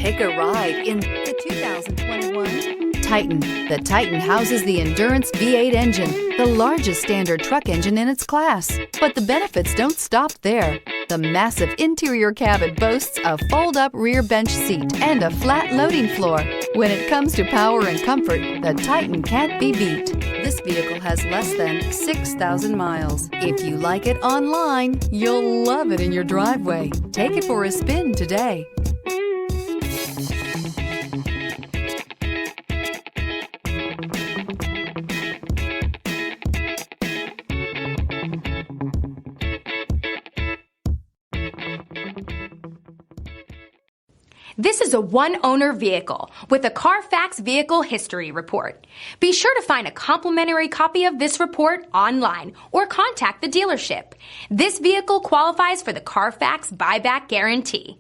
Take a ride in the 2021 Titan. The Titan houses the Endurance V8 engine, the largest standard truck engine in its class. But the benefits don't stop there. The massive interior cabin boasts a fold-up rear bench seat and a flat loading floor. When it comes to power and comfort, the Titan can't be beat. This vehicle has less than 6,000 miles. If you like it online, you'll love it in your driveway. Take it for a spin today. This is a one-owner vehicle with a Carfax Vehicle History Report. Be sure to find a complimentary copy of this report online or contact the dealership. This vehicle qualifies for the Carfax Buyback Guarantee.